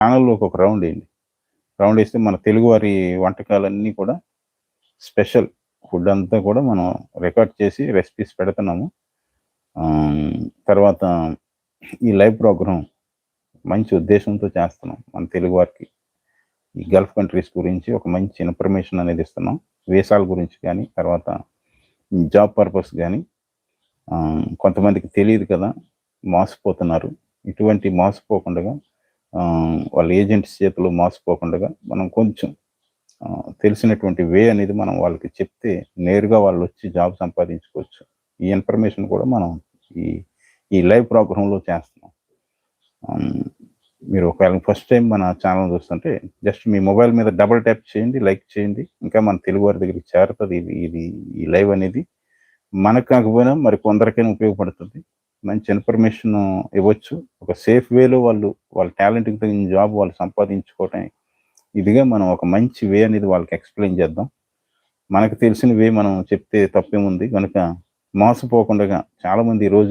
ఛానల్‌లోకి ఒక round ఎయండి. Round ఏస్తే మన తెలుగువారి వంటకాలన్నీ కూడా స్పెషల్ ఫుడ్ అంతా కూడా మనం రికార్డ్ చేసి రెసిపీస్ పెడుతున్నాము. తర్వాత ఈ లైవ్ ప్రోగ్రామ్ మంచి ఉద్దేశంతో చేస్తున్నాం. మన తెలుగు వారికి ఈ గల్ఫ్ కంట్రీస్ గురించి ఒక మంచి ఇన్ఫర్మేషన్ అనేది ఇస్తున్నాం. వీసాల గురించి గానీ, తర్వాత జాబ్ పర్పస్ గానీ కొంతమందికి తెలీదు కదా! మోసపోతున్నారు. ఇటువంటి మోసపోకుండగా వాళ్ళ ఏజెంట్స్ చేతిలో మోసపోకుండగా మనం కొంచెం తెలిసినటువంటి వే అనేది మనం వాళ్ళకి చెప్తే నేరుగా వాళ్ళొచ్చి జాబ్ సంపాదించుకోవచ్చు. ఈ ఇన్ఫర్మేషన్ కూడా మనం ఈ ఈ లైవ్ ప్రోగ్రామ్‌లో చేస్తున్నాం. మీరు ఒకవేళ ఫస్ట్ టైమ్ మన ఛానల్ చూస్తుంటే జస్ట్ మీ మొబైల్ మీద డబుల్ ట్యాప్ చేయండి, లైక్ చేయండి. ఇంకా మన తెలుగు వారి దగ్గరికి చేరుతది ఈ లైవ్ అనేది. మనకు కాకపోయినా మరి కొందరికైనా ఉపయోగపడుతుంది. మంచి ఇన్ఫర్మేషన్ ఇవ్వచ్చు. ఒక సేఫ్ వేలో వాళ్ళ టాలెంట్‌కి తగిన జాబ్ వాళ్ళు సంపాదించుకోవటం ఇదిగా మనం ఒక మంచి వే అనేది వాళ్ళకి ఎక్స్‌ప్లెయిన్ చేద్దాం. మనకు తెలిసిన వే మనం చెప్తే తప్పేముంది. గనుక మోసపోకుండగా చాలామంది ఈ రోజుల్లో